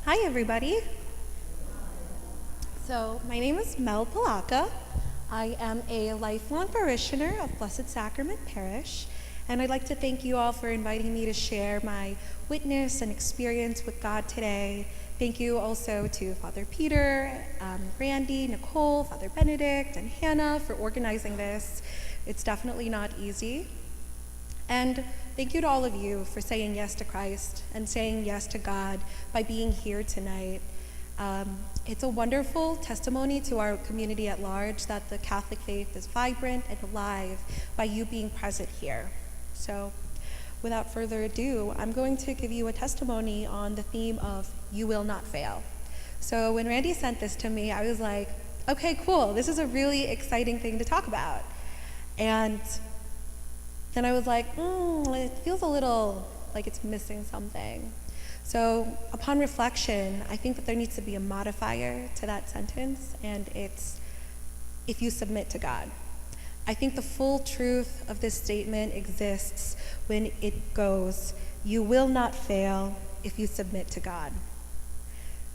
Hi, everybody. So, my name is Melky Palaca. I am a lifelong parishioner of Blessed Sacrament Parish, and I'd like to thank you all for inviting me to share my witness and experience with God today. Thank you also to Father Peter, Randy, Nicole, Father Benedict, and Hannah for organizing this. It's definitely not easy. And thank you to all of you for saying yes to Christ and saying yes to God by being here tonight. It's a wonderful testimony to our community at large that the Catholic faith is vibrant and alive by you being present here. So, without further ado, I'm going to give you a testimony on the theme of you will not fail. So when Randy sent this to me, I was like, okay, cool, this is a really exciting thing to talk about. And then I was like, it feels a little like it's missing something. So upon reflection, I think that there needs to be a modifier to that sentence, and it's if you submit to God. I think the full truth of this statement exists when it goes, you will not fail if you submit to God.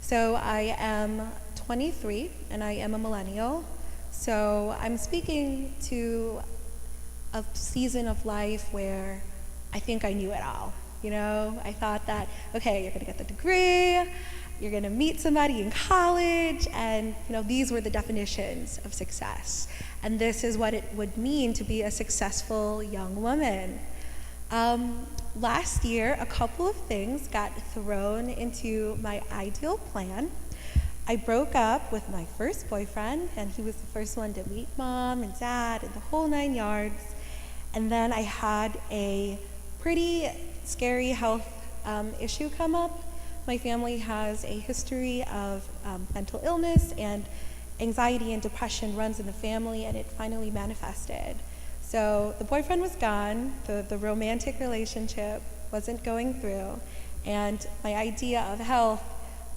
So I am 23 and I am a millennial. So I'm speaking to a season of life where I think I knew it all. You know, I thought that, okay, you're gonna get the degree, you're gonna meet somebody in college, and these were the definitions of success. And this is what it would mean to be a successful young woman. Last year, a couple of things got thrown into my ideal plan. I broke up with my first boyfriend, and he was the first one to meet mom and dad and the whole 9 yards. And then I had a pretty scary health issue come up. My family has a history of mental illness, and anxiety and depression runs in the family, and it finally manifested. So the boyfriend was gone, the romantic relationship wasn't going through, and my idea of health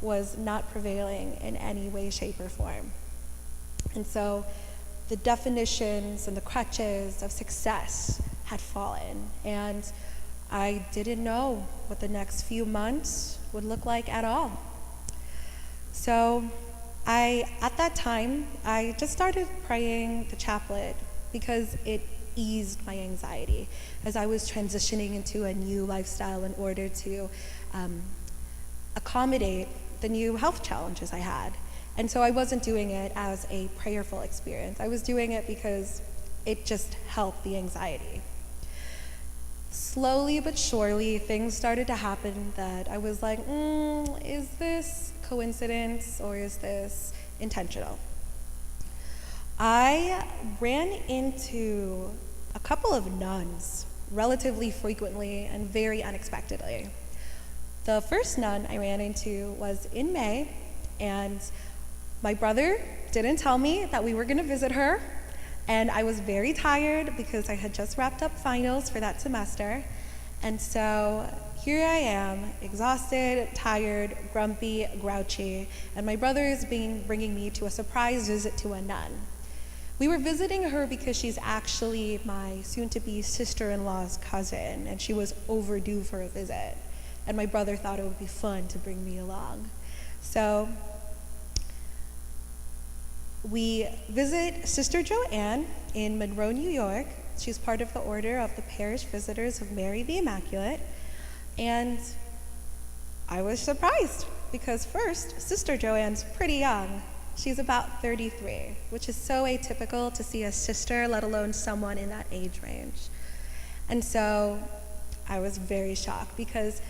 was not prevailing in any way, shape, or form. And so the definitions and the crutches of success had fallen, and I didn't know what the next few months would look like at all. So at that time, I just started praying the chaplet because it eased my anxiety as I was transitioning into a new lifestyle in order to accommodate the new health challenges I had. And so I wasn't doing it as a prayerful experience. I was doing it because it just helped the anxiety. Slowly but surely, things started to happen that I was like, is this coincidence or is this intentional? I ran into a couple of nuns relatively frequently and very unexpectedly. The first nun I ran into was in May, and my brother didn't tell me that we were going to visit her, and I was very tired because I had just wrapped up finals for that semester. And so here I am, exhausted, tired, grumpy, grouchy, and my brother is bringing me to a surprise visit to a nun. We were visiting her because she's actually my soon-to-be sister-in-law's cousin, and she was overdue for a visit. And my brother thought it would be fun to bring me along. So we visit Sister Joanne in Monroe, New York. She's part of the Order of the Parish Visitors of Mary the Immaculate. And I was surprised because first, Sister Joanne's pretty young. She's about 33, which is so atypical to see a sister, let alone someone in that age range. And so I was very shocked because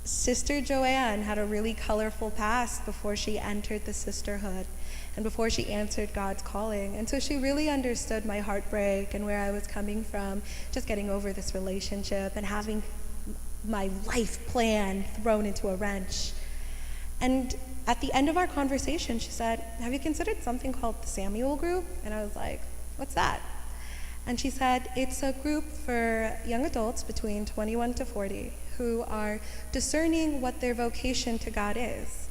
Sister Joanne had a really colorful past before she entered the sisterhood and before she answered God's calling. And so she really understood my heartbreak and where I was coming from, just getting over this relationship and having my life plan thrown into a wrench. And at the end of our conversation, she said, have you considered something called the Samuel Group? And I was like, what's that? And she said, it's a group for young adults between 21 to 40 who are discerning what their vocation to God is.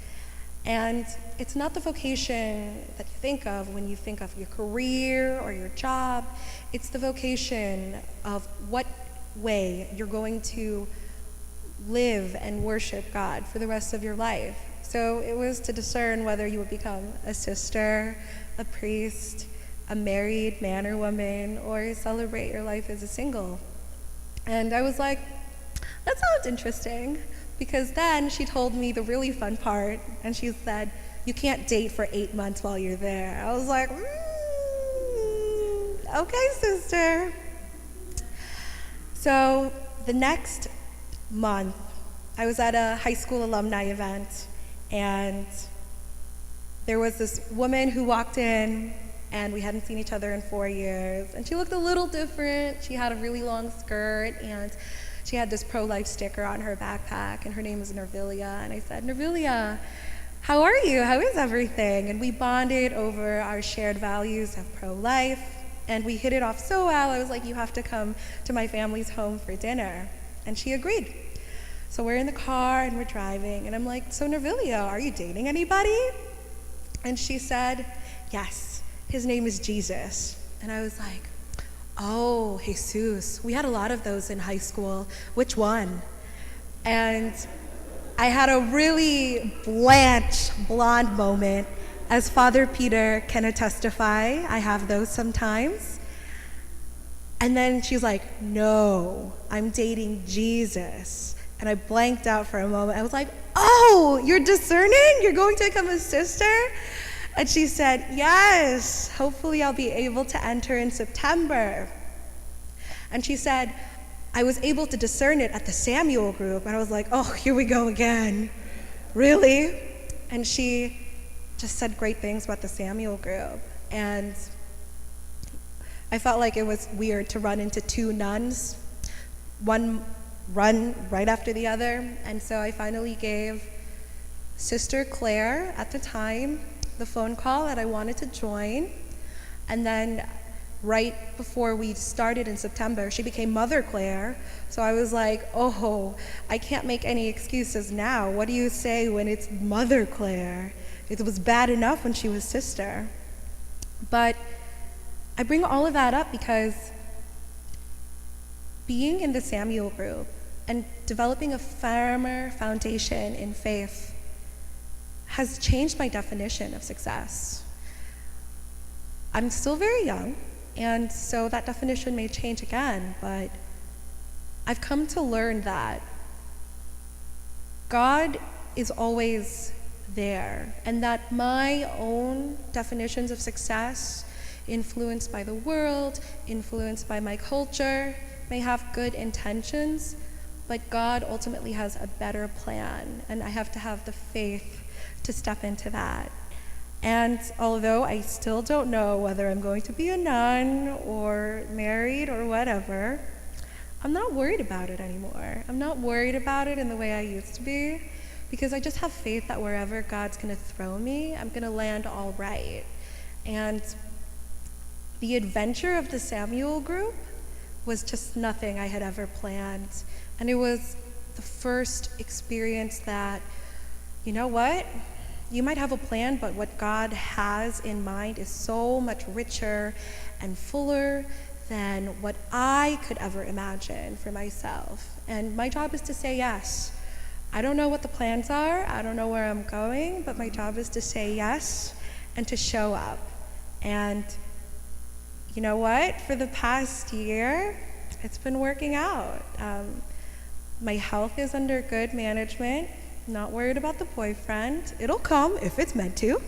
And it's not the vocation that you think of when you think of your career or your job. It's the vocation of what way you're going to live and worship God for the rest of your life. So it was to discern whether you would become a sister, a priest, a married man or woman, or celebrate your life as a single. And I was like, that sounds interesting. Because then she told me the really fun part, and she said, you can't date for 8 months while you're there. I was like, okay, sister. So the next month, I was at a high school alumni event, and there was this woman who walked in, and we hadn't seen each other in 4 years, and she looked a little different. She had a really long skirt, and she had this pro-life sticker on her backpack, and her name was Nervilia. And I said, Nervilia, how are you? How is everything? And we bonded over our shared values of pro-life, and we hit it off so well. I was like, you have to come to my family's home for dinner. And she agreed. So we're in the car, and we're driving, and I'm like, so Nervilia, are you dating anybody? And she said, yes, his name is Jesus. And I was like, oh, Jesus. We had a lot of those in high school. Which one? And I had a really Blanche blonde moment. As Father Peter can testify, I have those sometimes. And then she's like, no, I'm dating Jesus. And I blanked out for a moment. I was like, oh, you're discerning? You're going to become a sister? And she said, yes, hopefully I'll be able to enter in September. And she said, I was able to discern it at the Samuel group. And I was like, oh, here we go again. Really? And she just said great things about the Samuel group. And I felt like it was weird to run into two nuns, one run right after the other. And so I finally gave Sister Claire, at the time, the phone call that I wanted to join. And then right before we started in September, she became Mother Claire. So I was like, oh, I can't make any excuses now. What do you say when it's Mother Claire? It was bad enough when she was sister. But I bring all of that up because being in the Samuel group and developing a firmer foundation in faith has changed my definition of success. I'm still very young, and so that definition may change again, but I've come to learn that God is always there, and that my own definitions of success, influenced by the world, influenced by my culture, may have good intentions, but God ultimately has a better plan, and I have to have the faith to step into that. And although I still don't know whether I'm going to be a nun or married or whatever, I'm not worried about it anymore. I'm not worried about it in the way I used to be, because I just have faith that wherever God's going to throw me, I'm going to land all right. And the adventure of the Samuel group was just nothing I had ever planned. And it was the first experience that, you know what? You might have a plan, but what God has in mind is so much richer and fuller than what I could ever imagine for myself. And my job is to say yes. I don't know what the plans are, I don't know where I'm going, but my job is to say yes and to show up. And you know what? For the past year, it's been working out. My health is under good management. Not worried about the boyfriend. It'll come if it's meant to.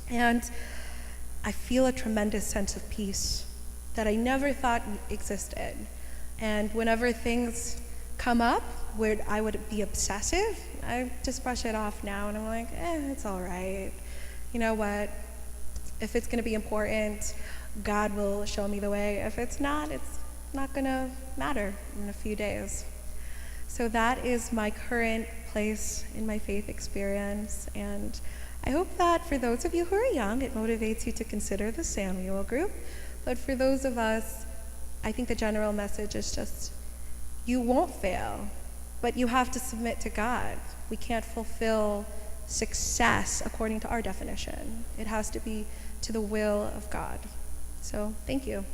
And I feel a tremendous sense of peace that I never thought existed. And whenever things come up where I would be obsessive, I just brush it off now, and I'm like, it's all right. You know what? If it's going to be important, God will show me the way. If it's not going to matter in a few days. So that is my current place in my faith experience, and I hope that for those of you who are young, it motivates you to consider the Samuel group. But for those of us, I think the general message is just, you won't fail, but you have to submit to God. We can't fulfill success according to our definition. It has to be to the will of God. So, thank you.